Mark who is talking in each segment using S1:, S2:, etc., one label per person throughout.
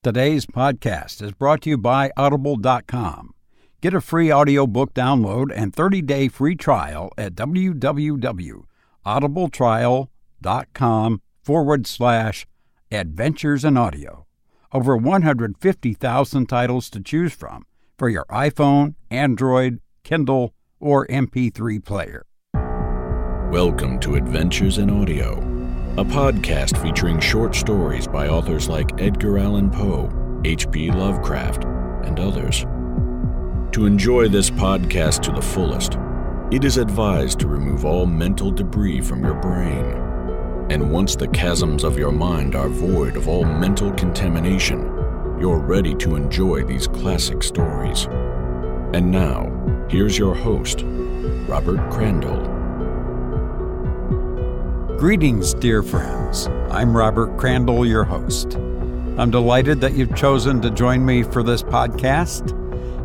S1: Today's podcast is brought to you by Audible.com. Get a free audiobook download and 30-day free trial at www.audibletrial.com/adventures in audio. Over 150,000 titles to choose from for your iPhone, Android, Kindle, or MP3 player.
S2: Welcome to Adventures in Audio, a podcast featuring short stories by authors like Edgar Allan Poe, H.P. Lovecraft, and others. To enjoy this podcast to the fullest, it is advised to remove all mental debris from your brain. And once the chasms of your mind are void of all mental contamination, you're ready to enjoy these classic stories. And now, here's your host, Robert Crandall.
S1: Greetings, dear friends. I'm Robert Crandall, your host. I'm delighted that you've chosen to join me for this podcast.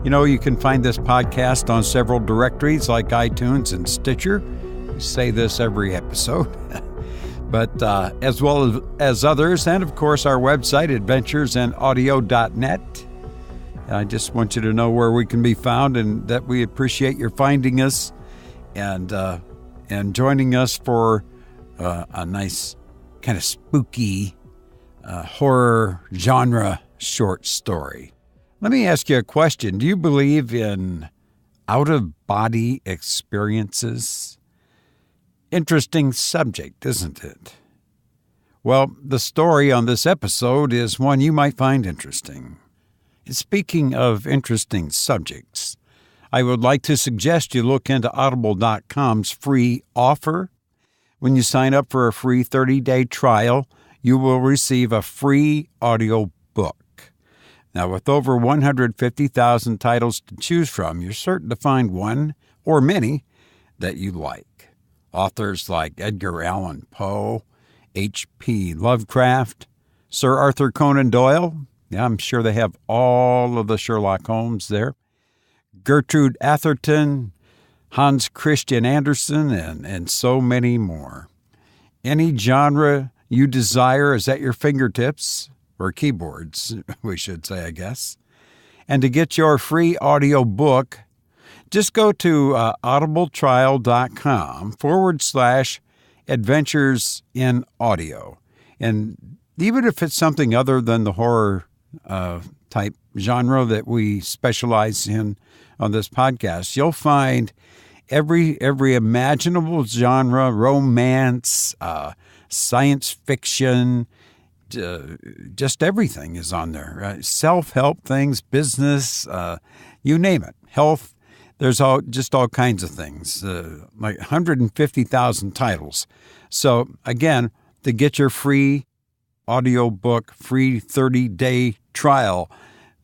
S1: You know, you can find this podcast on several directories like iTunes and Stitcher. We say this every episode. But as well as others, and of course our website, adventuresinaudio.net. I just want you to know where we can be found and that we appreciate your finding us and joining us for a nice kind of spooky horror genre short story. Let me ask you a question. Do you believe in out-of-body experiences? Interesting subject, isn't it? Well, the story on this episode is one you might find interesting. Speaking of interesting subjects, I would like to suggest you look into Audible.com's free offer. When you sign up for a free 30-day trial, you will receive a free audio book. Now, with over 150,000 titles to choose from, you're certain to find one or many that you like. Authors like Edgar Allan Poe, H.P. Lovecraft, Sir Arthur Conan Doyle. Yeah, I'm sure they have all of the Sherlock Holmes there. Gertrude Atherton, Hans Christian Andersen, and so many more. Any genre you desire is at your fingertips, or keyboards, we should say, I guess. And to get your free audio book, just go to audibletrial.com/adventures in audio. And even if it's something other than the horror type genre that we specialize in on this podcast, you'll find every imaginable genre, romance, science fiction, just everything is on there. Right? Self-help things, business, you name it, health. There's all kinds of things, like 150,000 titles. So again, to get your free audiobook, free 30-day trial,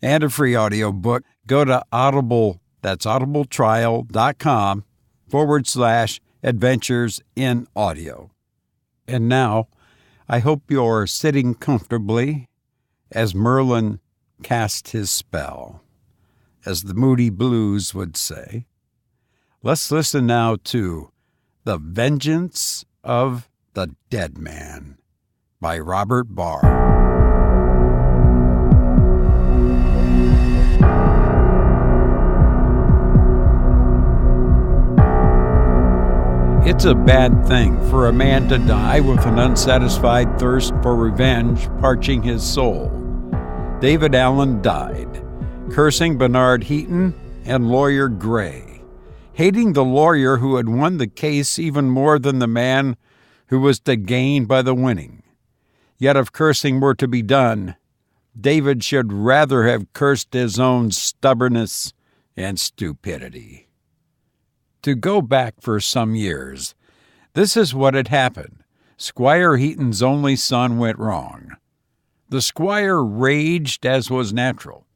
S1: and a free audiobook, go to Audible. That's audibletrial.com/adventures in audio. And now, I hope you're sitting comfortably as Merlin cast his spell, as the Moody Blues would say. Let's listen now to The Vengeance of the Dead Man by Robert Barr. It's a bad thing for a man to die with an unsatisfied thirst for revenge parching his soul. David Allen died, cursing Bernard Heaton and Lawyer Gray, hating the lawyer who had won the case even more than the man who was to gain by the winning. Yet if cursing were to be done, David should rather have cursed his own stubbornness and stupidity. To go back for some years, this is what had happened. Squire Heaton's only son went wrong. The squire raged as was natural.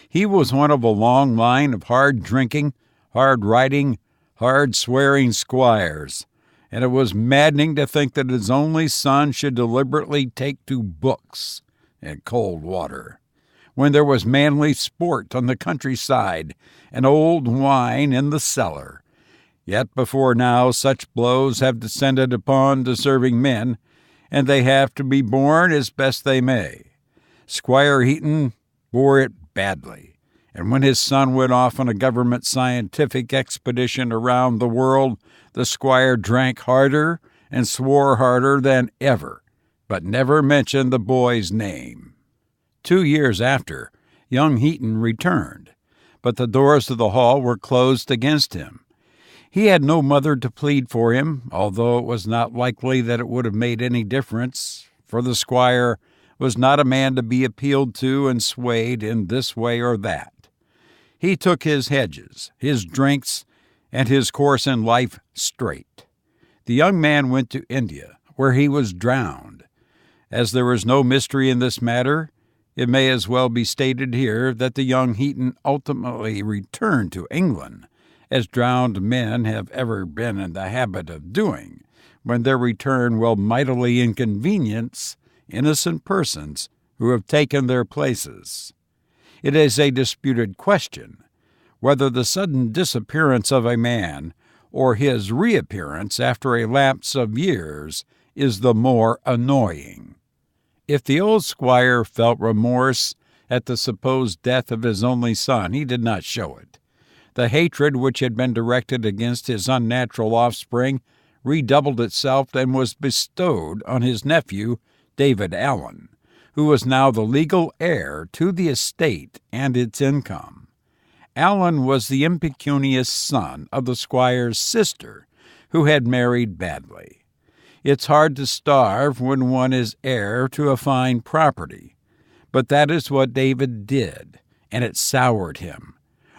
S1: He was one of a long line of hard-drinking, hard-riding, hard-swearing squires, and it was maddening to think that his only son should deliberately take to books and cold water, when there was manly sport on the countryside and old wine in the cellar. Yet before now such blows have descended upon deserving men, and they have to be borne as best they may. Squire Heaton bore it badly, and when his son went off on a government scientific expedition around the world, the squire drank harder and swore harder than ever, but never mentioned the boy's name. 2 years after, young Heaton returned, but the doors of the hall were closed against him. He had no mother to plead for him, although it was not likely that it would have made any difference, for the squire was not a man to be appealed to and swayed in this way or that. He took his hedges, his drinks, and his course in life straight. The young man went to India, where he was drowned. As there was no mystery in this matter, it may as well be stated here that the young Heaton ultimately returned to England, as drowned men have ever been in the habit of doing, when their return will mightily inconvenience innocent persons who have taken their places. It is a disputed question whether the sudden disappearance of a man or his reappearance after a lapse of years is the more annoying. If the old squire felt remorse at the supposed death of his only son, he did not show it. The hatred which had been directed against his unnatural offspring redoubled itself and was bestowed on his nephew, David Allen, who was now the legal heir to the estate and its income. Allen was the impecunious son of the squire's sister, who had married badly. It's hard to starve when one is heir to a fine property, but that is what David did, and it soured him.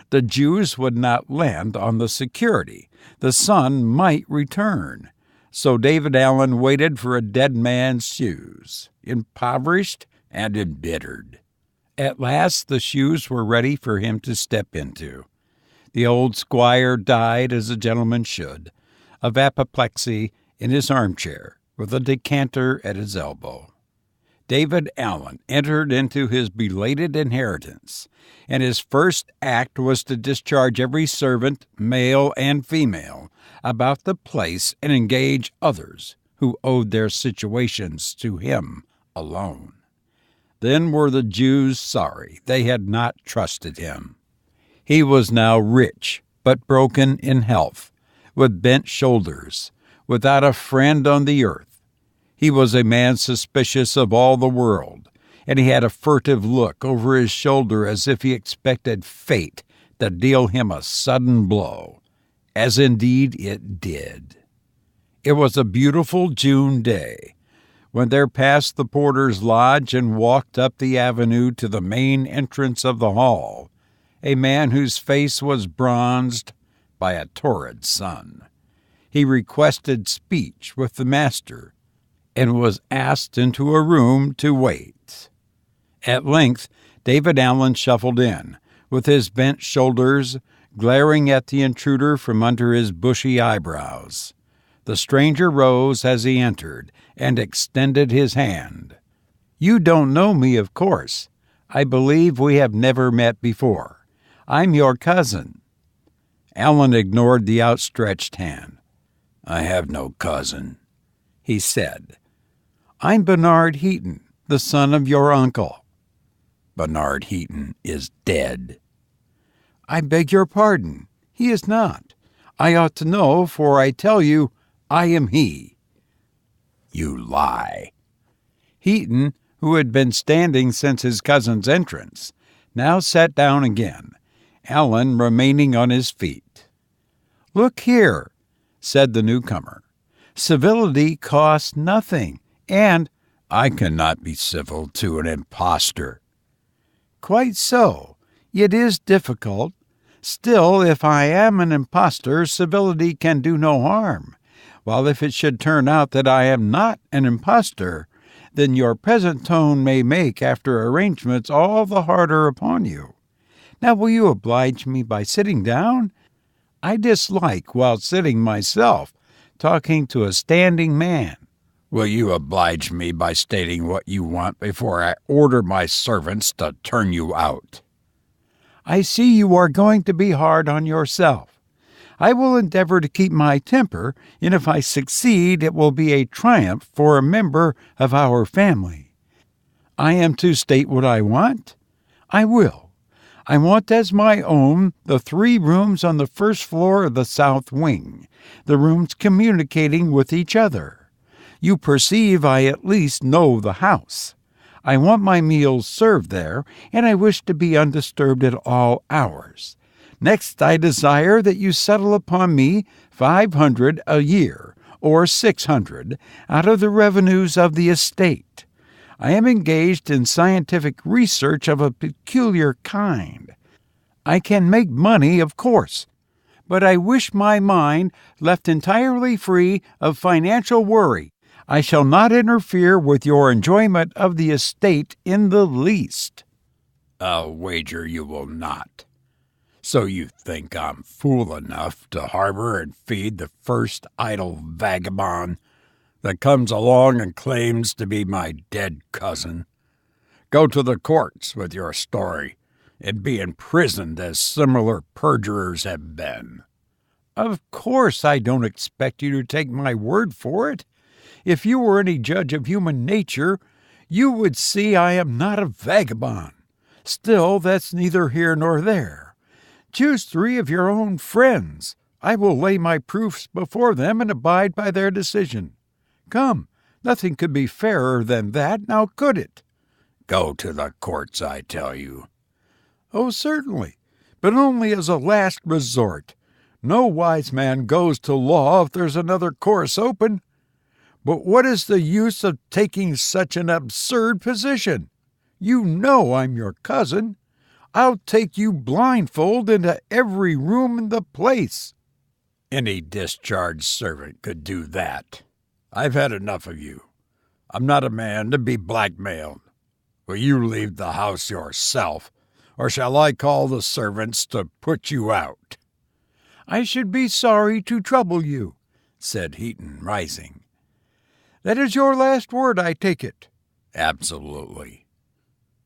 S1: The Jews would not lend on the security. The son might return. So David Allen waited for a dead man's shoes, impoverished and embittered. At last the shoes were ready for him to step into. The old squire died as a gentleman should, of apoplexy in his armchair, with a decanter at his elbow. David Allen entered into his belated inheritance, and his first act was to discharge every servant, male and female, about the place and engage others who owed their situations to him alone. Then were the Jews sorry they had not trusted him. He was now rich, but broken in health, with bent shoulders, without a friend on the earth. He was a man suspicious of all the world, and he had a furtive look over his shoulder as if he expected fate to deal him a sudden blow, as indeed it did. It was a beautiful June day, when they passed the porter's lodge and walked up the avenue to the main entrance of the hall, a man whose face was bronzed by a torrid sun. He requested speech with the master, and was asked into a room to wait. At length David Allen shuffled in, with his bent shoulders glaring at the intruder from under his bushy eyebrows. The stranger rose as he entered and extended his hand. "You don't know me, of course. I believe we have never met before. I'm your cousin." Allen ignored the outstretched hand. "I have no cousin," he said. "I'm Bernard Heaton, the son of your uncle." "Bernard Heaton is dead." "I beg your pardon. He is not. I ought to know, for I tell you, I am he." "You lie." Heaton, who had been standing since his cousin's entrance, now sat down again, Allen remaining on his feet. "Look here," said the newcomer. "Civility costs nothing, and—" "I cannot be civil to an impostor." "Quite so. It is difficult. Still, if I am an impostor, civility can do no harm. While if it should turn out that I am not an impostor, then your present tone may make, after arrangements, all the harder upon you. Now will you oblige me by sitting down? I dislike, while sitting myself, talking to a standing man." "Will you oblige me by stating what you want before I order my servants to turn you out?" "I see you are going to be hard on yourself. I will endeavor to keep my temper, and if I succeed, it will be a triumph for a member of our family. I am to state what I want? I will. I want as my own the 3 rooms on the first floor of the south wing, the rooms communicating with each other. You perceive I at least know the house. I want my meals served there, and I wish to be undisturbed at all hours. Next, I desire that you settle upon me $500 a year, or $600, out of the revenues of the estate. I am engaged in scientific research of a peculiar kind. I can make money, of course, but I wish my mind left entirely free of financial worry. I shall not interfere with your enjoyment of the estate in the least."
S3: "I'll wager you will not. So you think I'm fool enough to harbor and feed the first idle vagabond that comes along and claims to be my dead cousin? Go to the courts with your story and be imprisoned as similar perjurers have been."
S1: "Of course I don't expect you to take my word for it. If you were any judge of human nature, you would see I am not a vagabond. Still, that's neither here nor there. Choose 3 of your own friends. I will lay my proofs before them and abide by their decision. Come, nothing could be fairer than that, now could it?"
S3: "Go to the courts, I tell you."
S1: "Oh, certainly, but only as a last resort. No wise man goes to law if there's another course open. But what is the use of taking such an absurd position? You know I'm your cousin. I'll take you blindfold into every room in the place."
S3: "Any discharged servant could do that. I've had enough of you. I'm not a man to be blackmailed. Will you leave the house yourself, or shall I call the servants to put you out?"
S1: "I should be sorry to trouble you," said Heaton, rising. "That is your last word, I take it?"
S3: "Absolutely."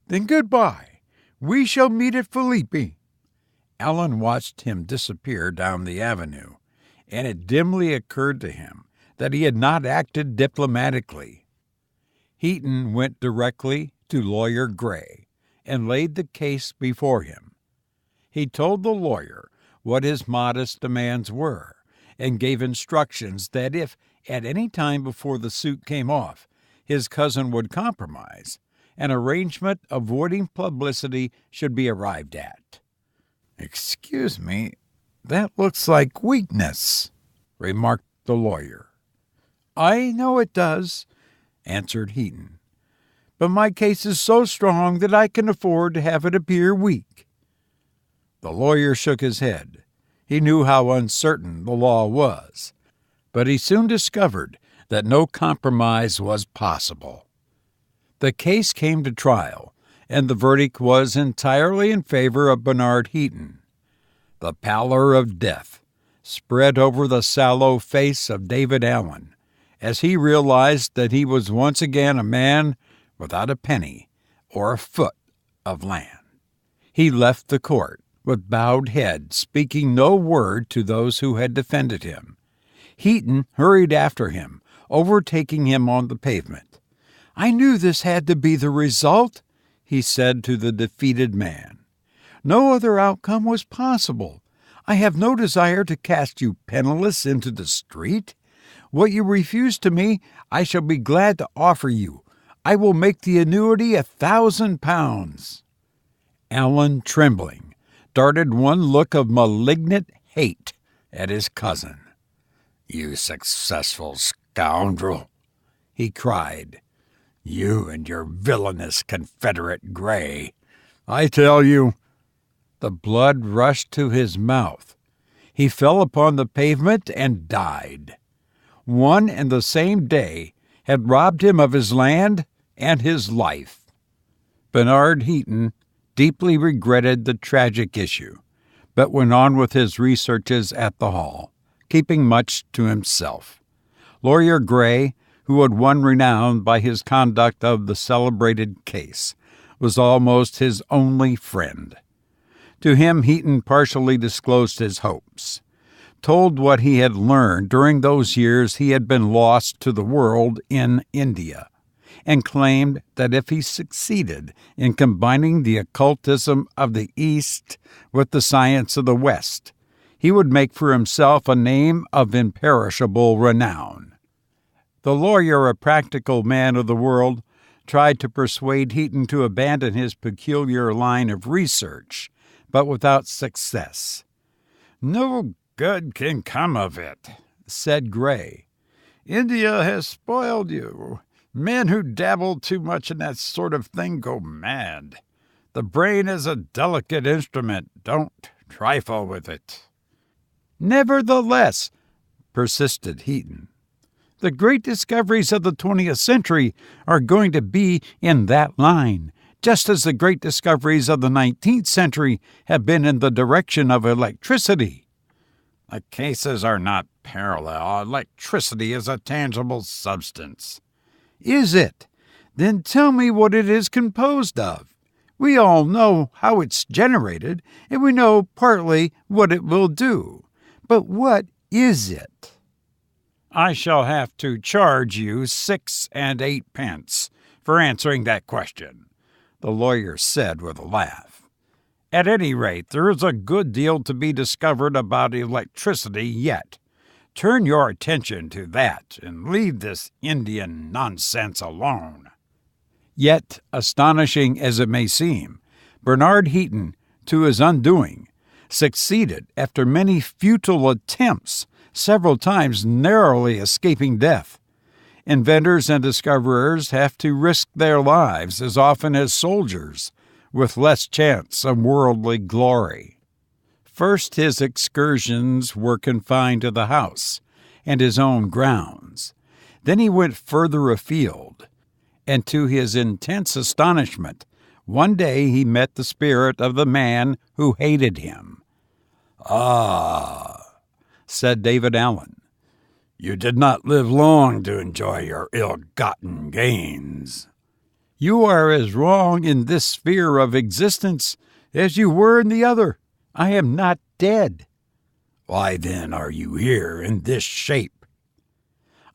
S1: "Then goodbye. We shall meet at Philippi." Allen watched him disappear down the avenue, and it dimly occurred to him that he had not acted diplomatically. Heaton went directly to Lawyer Gray and laid the case before him. He told the lawyer what his modest demands were, and gave instructions that if, at any time before the suit came off, his cousin would compromise, an arrangement avoiding publicity should be arrived at. "Excuse me, that looks like weakness," remarked the lawyer. "I know it does," answered Heaton, "but my case is so strong that I can afford to have it appear weak." The lawyer shook his head. He knew how uncertain the law was, but he soon discovered that no compromise was possible. The case came to trial, and the verdict was entirely in favor of Bernard Heaton. The pallor of death spread over the sallow face of David Allen as he realized that he was once again a man without a penny or a foot of land. He left the court with bowed head, speaking no word to those who had defended him. Heaton hurried after him, overtaking him on the pavement. "I knew this had to be the result," he said to the defeated man. "No other outcome was possible. I have no desire to cast you penniless into the street. What you refuse to me, I shall be glad to offer you. I will make the annuity £1,000. Allen, trembling, darted one look of malignant hate at his cousin. "You successful scoundrel," he cried. "You and your villainous confederate Gray. I tell you—" The blood rushed to his mouth. He fell upon the pavement and died. One and the same day had robbed him of his land and his life. Bernard Heaton deeply regretted the tragic issue, but went on with his researches at the Hall, keeping much to himself. Lawyer Gray, who had won renown by his conduct of the celebrated case, was almost his only friend. To him Heaton partially disclosed his hopes, told what he had learned during those years he had been lost to the world in India, and claimed that if he succeeded in combining the occultism of the East with the science of the West, he would make for himself a name of imperishable renown. The lawyer, a practical man of the world, tried to persuade Heaton to abandon his peculiar line of research, but without success.
S3: "No good can come of it,"
S1: said Gray.
S3: "India has spoiled you. Men who dabble too much in that sort of thing go mad. The brain is a delicate instrument. Don't trifle with it."
S1: "Nevertheless," persisted Heaton, "the great discoveries of the 20th century are going to be in that line, just as the great discoveries of the 19th century have been in the direction of electricity."
S3: "The cases are not parallel. Electricity is a tangible substance."
S1: "Is it? Then tell me what it is composed of. We all know how it's generated, and we know partly what it will do. But what is it?"
S3: "I shall have to charge you 6 and 8 pence for answering that question," the lawyer said with a laugh. "At any rate, there is a good deal to be discovered about electricity yet. Turn your attention to that and leave this Indian nonsense alone."
S1: Yet, astonishing as it may seem, Bernard Heaton, to his undoing, succeeded after many futile attempts, several times narrowly escaping death. Inventors and discoverers have to risk their lives as often as soldiers, with less chance of worldly glory. First, his excursions were confined to the house and his own grounds. Then he went further afield, and to his intense astonishment, one day he met the spirit of the man who hated him.
S3: "Ah," said David Allen, "you did not live long to enjoy your ill-gotten gains."
S1: "You are as wrong in this sphere of existence as you were in the other. I am not dead."
S3: "Why then are you here in this shape?"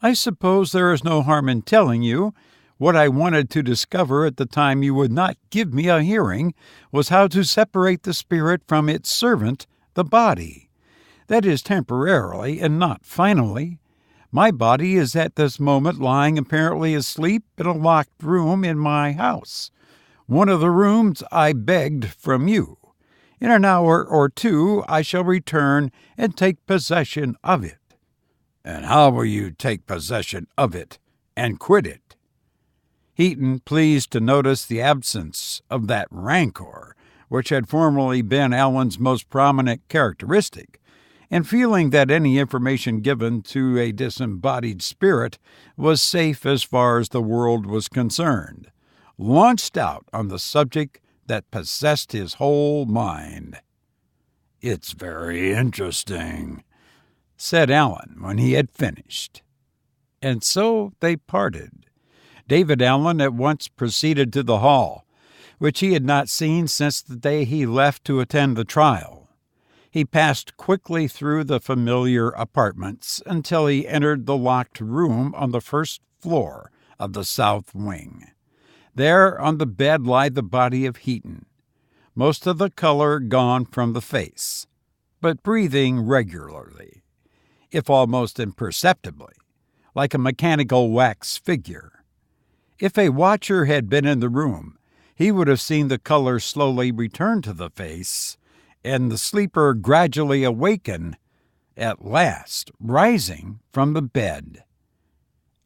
S1: "I suppose there is no harm in telling you. What I wanted to discover at the time you would not give me a hearing was how to separate the spirit from its servant, the body. That is temporarily and not finally. My body is at this moment lying apparently asleep in a locked room in my house, one of the rooms I begged from you. In an hour or two I shall return and take possession of it."
S3: "And how will you take possession of it and quit it?"
S1: Heaton, pleased to notice the absence of that rancor which had formerly been Allen's most prominent characteristic, and feeling that any information given to a disembodied spirit was safe as far as the world was concerned, launched out on the subject that possessed his whole mind.
S3: "It's very interesting,"
S1: said Allen when he had finished. And so they parted. David Allen at once proceeded to the hall, which he had not seen since the day he left to attend the trial. He passed quickly through the familiar apartments until he entered the locked room on the first floor of the south wing. There on the bed lay the body of Heaton, most of the color gone from the face, but breathing regularly, if almost imperceptibly, like a mechanical wax figure. If a watcher had been in the room, he would have seen the color slowly return to the face, and the sleeper gradually awaken, at last rising from the bed.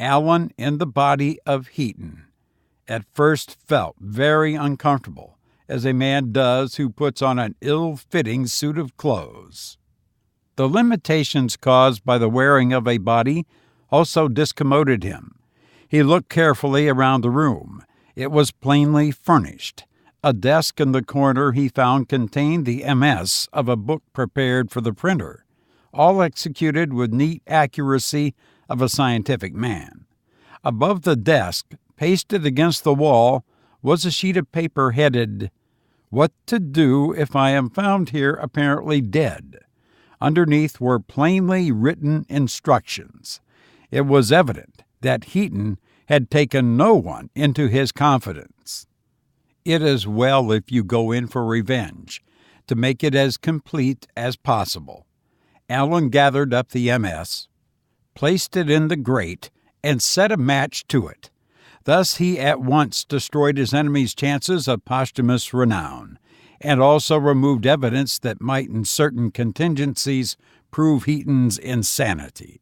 S1: Allen, in the body of Heaton, at first felt very uncomfortable, as a man does who puts on an ill-fitting suit of clothes. The limitations caused by the wearing of a body also discommoded him. He looked carefully around the room. It was plainly furnished. A desk in the corner he found contained the MS of a book prepared for the printer, all executed with neat accuracy of a scientific man. Above the desk, pasted against the wall, was a sheet of paper headed, "What to do if I am found here apparently dead." Underneath were plainly written instructions. It was evident that Heaton had taken no one into his confidence. It is well, if you go in for revenge, to make it as complete as possible. Allen gathered up the MS, placed it in the grate, and set a match to it. Thus he at once destroyed his enemy's chances of posthumous renown, and also removed evidence that might in certain contingencies prove Heaton's insanity.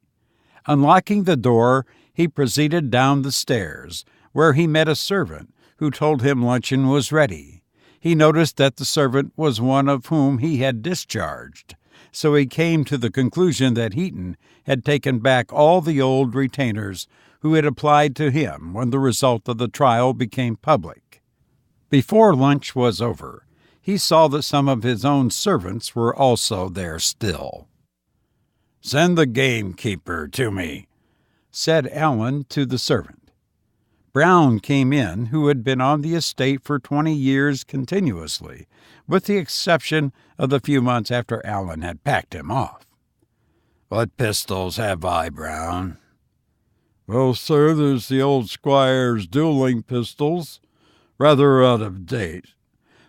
S1: Unlocking the door, he proceeded down the stairs, where he met a servant who told him luncheon was ready. He noticed that the servant was one of whom he had discharged, so he came to the conclusion that Heaton had taken back all the old retainers who had applied to him when the result of the trial became public. Before lunch was over, he saw that some of his own servants were also there still.
S3: "Send the gamekeeper to me,"
S1: said Allen to the servant. Brown came in, who had been on the estate for 20 years continuously, with the exception of the few months after Allen had packed him off.
S3: "What pistols have I, Brown?"
S4: "Well, sir, there's the old squire's dueling pistols, rather out of date.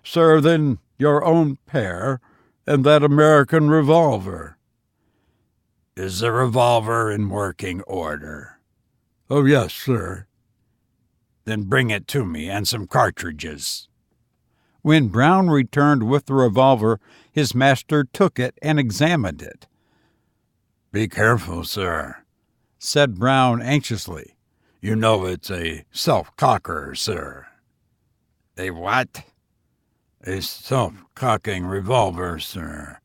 S4: Sir, then your own pair, and that American revolver."
S3: "Is the revolver in working order?"
S4: "Oh, yes, sir."
S3: "Then bring it to me, and some cartridges."
S1: When Brown returned with the revolver, his master took it and examined it.
S3: "Be careful, sir,"
S1: said Brown anxiously.
S3: "You know it's a self-cocker, sir." "A what?" "A self-cocking revolver, sir."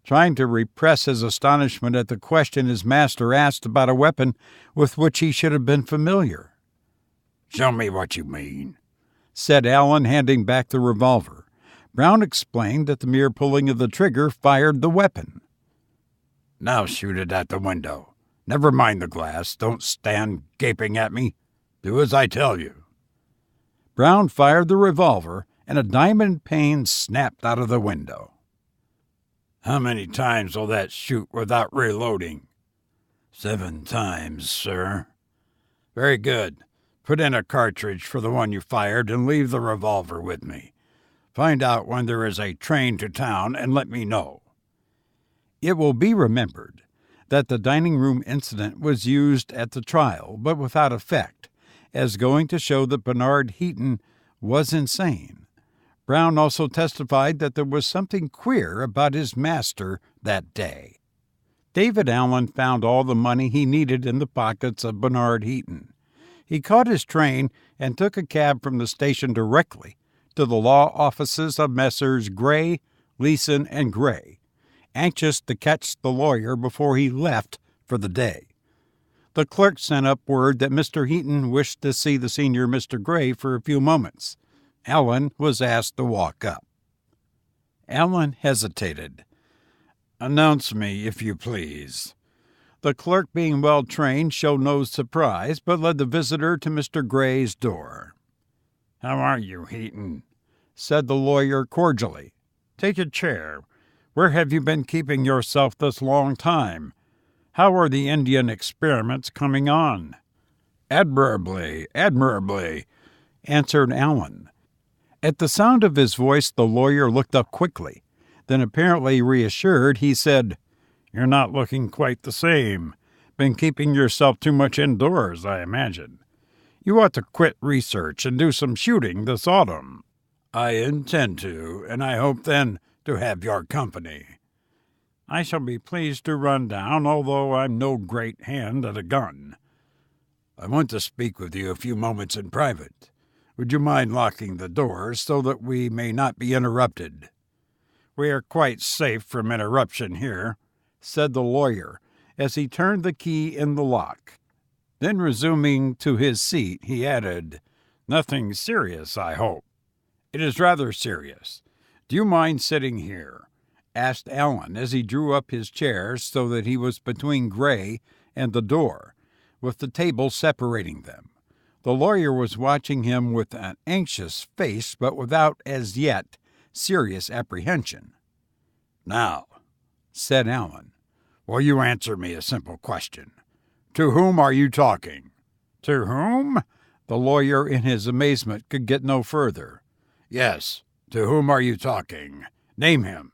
S1: Trying to repress his astonishment at the question his master asked about a weapon with which he should have been familiar.
S3: "Show me what you mean,"
S1: said Allen, handing back the revolver. Brown explained that the mere pulling of the trigger fired the weapon.
S3: "Now shoot it at the window. Never mind the glass. Don't stand gaping at me. Do as I tell you."
S1: Brown fired the revolver, and a diamond pane snapped out of the window.
S3: "How many times will that shoot without reloading?" 7 times, sir." "Very good. Put in a cartridge for the one you fired and leave the revolver with me. Find out when there is a train to town and let me know."
S1: It will be remembered that the dining room incident was used at the trial, but without effect, as going to show that Bernard Heaton was insane. Brown also testified that there was something queer about his master that day. David Allen found all the money he needed in the pockets of Bernard Heaton. He caught his train and took a cab from the station directly to the law offices of Messrs. Gray, Leeson, and Gray, anxious to catch the lawyer before he left for the day. The clerk sent up word that Mr. Heaton wished to see the senior Mr. Gray for a few moments. Allen was asked to walk up. Allen hesitated.
S3: "Announce me, if you please."
S1: The clerk, being well trained, showed no surprise, but led the visitor to Mr. Gray's door.
S3: "How are you, Heaton?"
S1: said the lawyer cordially.
S3: "Take a chair. Where have you been keeping yourself this long time? How are the Indian experiments coming on?"
S1: "Admirably, admirably," answered Allen. At the sound of his voice, the lawyer looked up quickly. Then, apparently reassured, he said,
S3: "You're not looking quite the same. Been keeping yourself too much indoors, I imagine. You ought to quit research and do some shooting this autumn."
S1: "I intend to, and I hope then to have your company."
S3: "I shall be pleased to run down, although I'm no great hand at a gun."
S1: "I want to speak with you a few moments in private. Would you mind locking the doors so that we may not be interrupted?"
S3: "We are quite safe from interruption here,"
S1: said the lawyer, as he turned the key in the lock. Then, resuming to his seat, he added,
S3: "Nothing serious, I hope."
S1: "It is rather serious. Do you mind sitting here?" asked Allen, as he drew up his chair so that he was between Gray and the door, with the table separating them. The lawyer was watching him with an anxious face, but without, as yet, serious apprehension.
S3: "Now,"
S1: said Allen,
S3: "will you answer me a simple question? To whom are you talking? To whom?
S1: The lawyer, in his amazement, could get no further.
S3: Yes, to whom are you talking? Name him.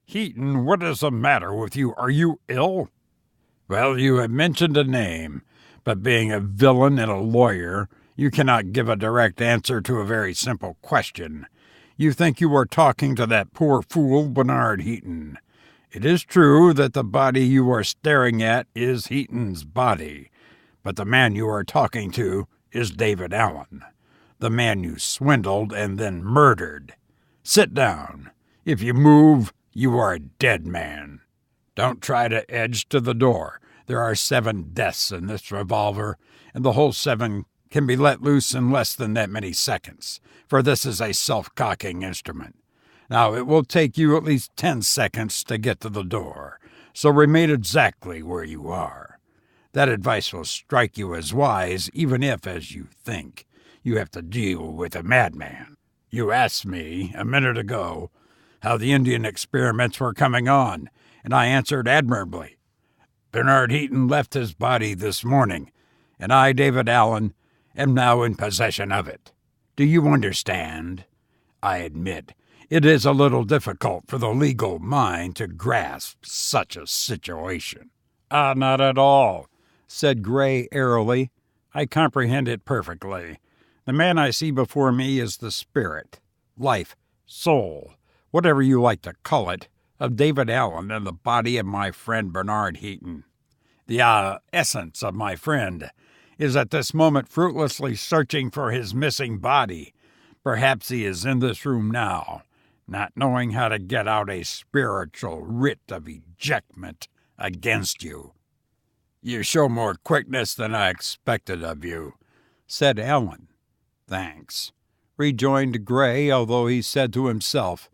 S3: Heaton, what is the matter with you? Are you ill? Well, you have mentioned a name, but being a villain and a lawyer, you cannot give a direct answer to a very simple question. You think you are talking to that poor fool, Bernard Heaton. It is true that the body you are staring at is Heaton's body, but the man you are talking to is David Allen, the man you swindled and then murdered. Sit down. If you move, you are a dead man. Don't try to edge to the door. There are 7 deaths in this revolver, and the whole 7 can be let loose in less than that many seconds, for this is a self-cocking instrument. Now, it will take you at least 10 seconds to get to the door, so remain exactly where you are. That advice will strike you as wise, even if, as you think, you have to deal with a madman. You asked me, a minute ago, how the Indian experiments were coming on, and I answered admirably. Bernard Heaton left his body this morning, and I, David Allen, am now in possession of it. Do you understand? I admit, it is a little difficult for the legal mind to grasp such a situation.
S1: Not at all, said Gray airily. I comprehend it perfectly. The man I see before me is the spirit, life, soul, whatever you like to call it, of David Allen and the body of my friend Bernard Heaton. The essence of my friend is at this moment fruitlessly searching for his missing body. Perhaps he is in this room now, not knowing how to get out a spiritual writ of ejectment against you.
S3: You show more quickness than I expected of you,
S1: said Allen.
S3: Thanks,
S1: rejoined Gray, although he said to himself,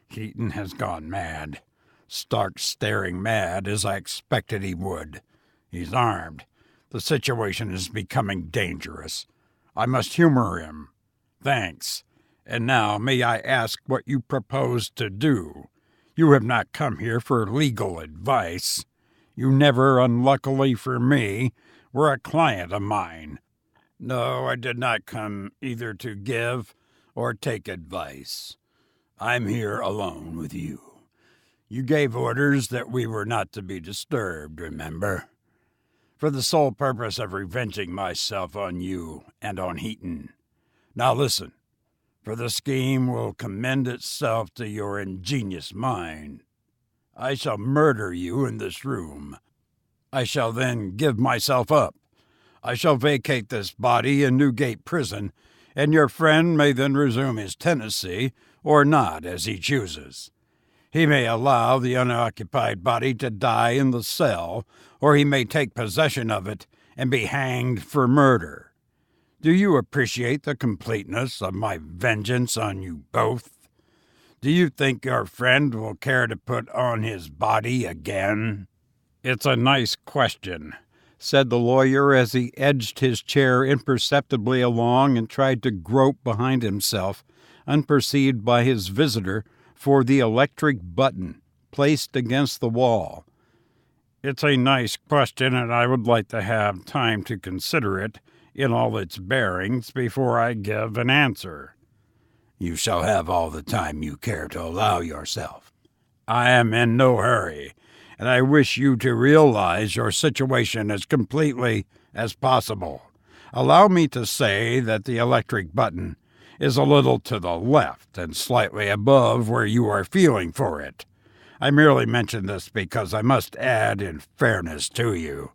S3: Heaton has gone mad. Stark staring mad, as I expected he would. He's armed. The situation is becoming dangerous. I must humor him. Thanks. And now may I ask what you propose to do? You have not come here for legal advice. You never, unluckily for me, were a client of mine. No, I did not come either to give or take advice. I'm here alone with you. You gave orders that we were not to be disturbed, remember? For the sole purpose of revenging myself on you and on Heaton. Now listen, for the scheme will commend itself to your ingenious mind. I shall murder you in this room. I shall then give myself up. I shall vacate this body in Newgate Prison, and your friend may then resume his tenancy, or not, as he chooses. He may allow the unoccupied body to die in the cell, or he may take possession of it and be hanged for murder. Do you appreciate the completeness of my vengeance on you both? Do you think your friend will care to put on his body again?
S1: It's a nice question, said the lawyer as he edged his chair imperceptibly along and tried to grope behind himself, unperceived by his visitor, for the electric button placed against the wall. It's a nice question, and I would like to have time to consider it in all its bearings before I give an answer.
S3: You shall have all the time you care to allow yourself. I am in no hurry, and I wish you to realize your situation as completely as possible. Allow me to say that the electric button is a little to the left and slightly above where you are feeling for it. I merely mention this because I must add, in fairness to you,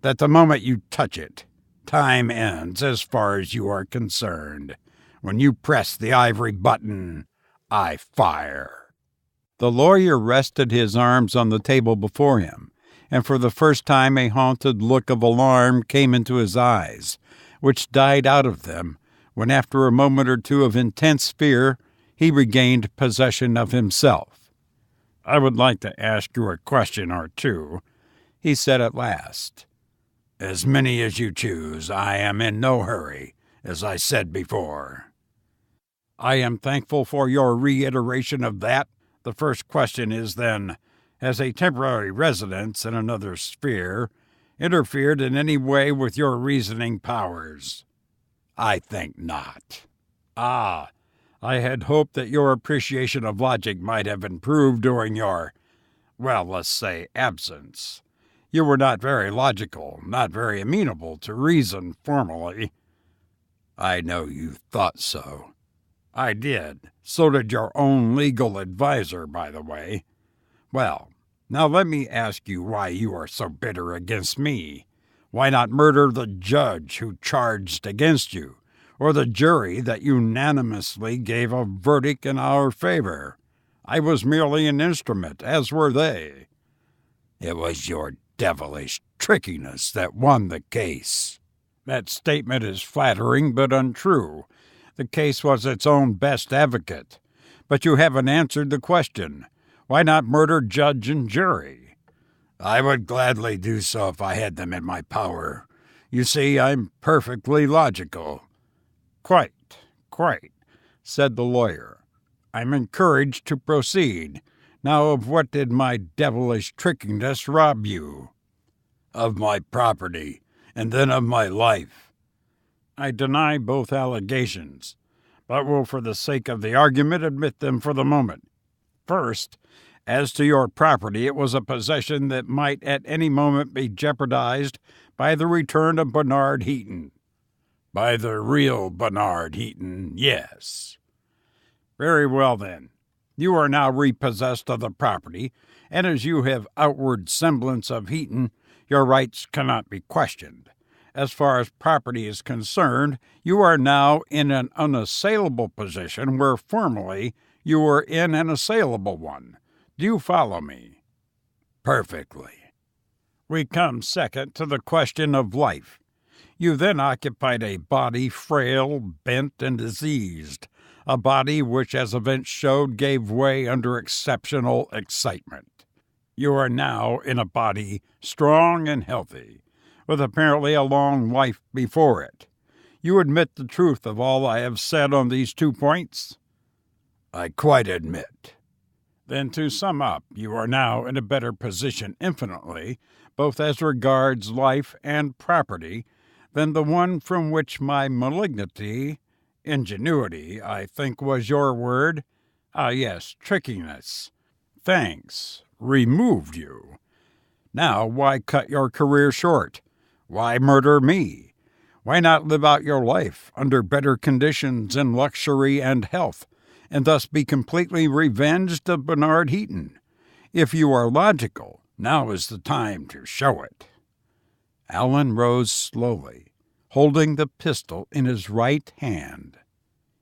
S3: that the moment you touch it, time ends as far as you are concerned. When you press the ivory button, I fire.
S1: The lawyer rested his arms on the table before him, and for the first time a haunted look of alarm came into his eyes, which died out of them when, after a moment or two of intense fear, he regained possession of himself.
S3: I would like to ask you a question or two, he said at last. As many as you choose. I am in no hurry, as I said before.
S1: I am thankful for your reiteration of that. The first question is then, as a temporary residence in another sphere,
S3: interfered in any way with your reasoning powers? I think not. Ah, I had hoped that your appreciation of logic might have improved during your, well, let's say, absence. You were not very logical, not very amenable to reason formally. I know you thought so. I did. So did your own legal advisor, by the way. Well, now let me ask you why you are so bitter against me. Why not murder the judge who charged against you, or the jury that unanimously gave a verdict in our favor? I was merely an instrument, as were they. It was your devilish trickiness that won the case. That statement is flattering but untrue. The case was its own best advocate. But you haven't answered the question. Why not murder judge and jury? I would gladly do so if I had them in my power. You see, I'm perfectly logical. Quite, said the lawyer. I'm encouraged to proceed. Now, of what did my devilish trickiness rob you? Of my property, and then of my life. I deny both allegations, but will, for the sake of the argument, admit them for the moment. First, as to your property, it was a possession that might at any moment be jeopardized by the return of Bernard Heaton. By the real Bernard Heaton, yes. Very well, then. You are now repossessed of the property, and as you have outward semblance of Heaton, your rights cannot be questioned. As far as property is concerned, you are now in an unassailable position where formerly you were in an assailable one. Do you follow me? Perfectly. We come second to the question of life. You then occupied a body frail, bent, and diseased, a body which, as events showed, gave way under exceptional excitement. You are now in a body strong and healthy, with apparently a long life before it. You admit the truth of all I have said on these 2 points? I quite admit. Then, to sum up, you are now in a better position infinitely, both as regards life and property, than the one from which my malignity, ingenuity, I think was your word, trickiness, thanks, removed you. Now, why cut your career short? Why murder me? Why not live out your life under better conditions in luxury and health, and thus be completely revenged of Bernard Heaton? If you are logical, now is the time to show it. Allen rose slowly, holding the pistol in his right hand.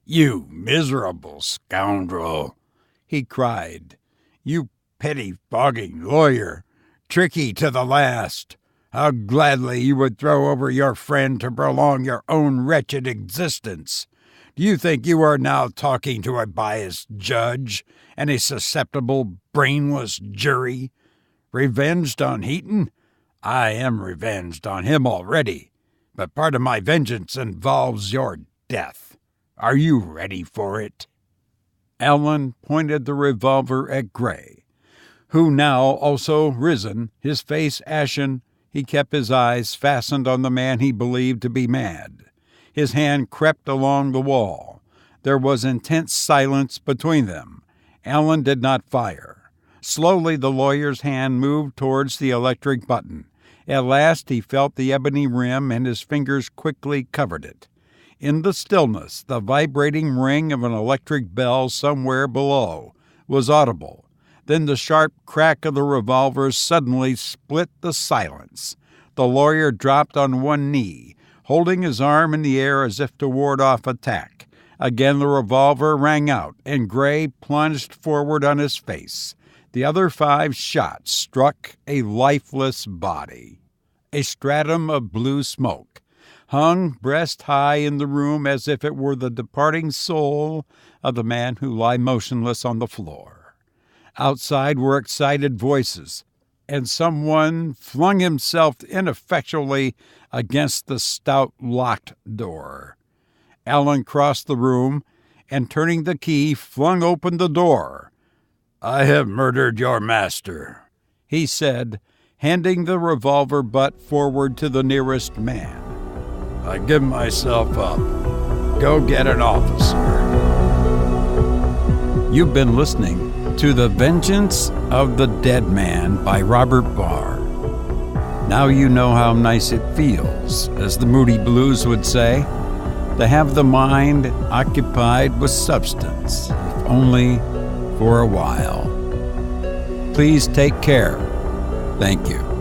S3: You miserable scoundrel, he cried. You pettifogging lawyer, tricky to the last. How gladly you would throw over your friend to prolong your own wretched existence. Do you think you are now talking to a biased judge and a susceptible, brainless jury? Revenged on Heaton? I am revenged on him already, but part of my vengeance involves your death. Are you ready for it? Allen pointed the revolver at Gray, who now also risen, his face ashen. He kept his eyes fastened on the man he believed to be mad. His hand crept along the wall. There was intense silence between them. Allen did not fire. Slowly the lawyer's hand moved towards the electric button. At last he felt the ebony rim, and his fingers quickly covered it. In the stillness, the vibrating ring of an electric bell somewhere below was audible. Then the sharp crack of the revolver suddenly split the silence. The lawyer dropped on one knee, holding his arm in the air as if to ward off attack. Again the revolver rang out, and Gray plunged forward on his face. The other 5 shots struck a lifeless body. A stratum of blue smoke hung breast high in the room as if it were the departing soul of the man who lay motionless on the floor. Outside were excited voices, and someone flung himself ineffectually against the stout locked door. Allen crossed the room, and turning the key, flung open the door. I have murdered your master, he said,
S1: handing the revolver butt forward to the nearest man.
S3: I give myself up. Go get an officer.
S1: You've been listening to The Vengeance of the Dead Man by Robert Barr. Now you know how nice it feels, as the Moody Blues would say, to have the mind occupied with substance, if only for a while. Please take care. Thank you.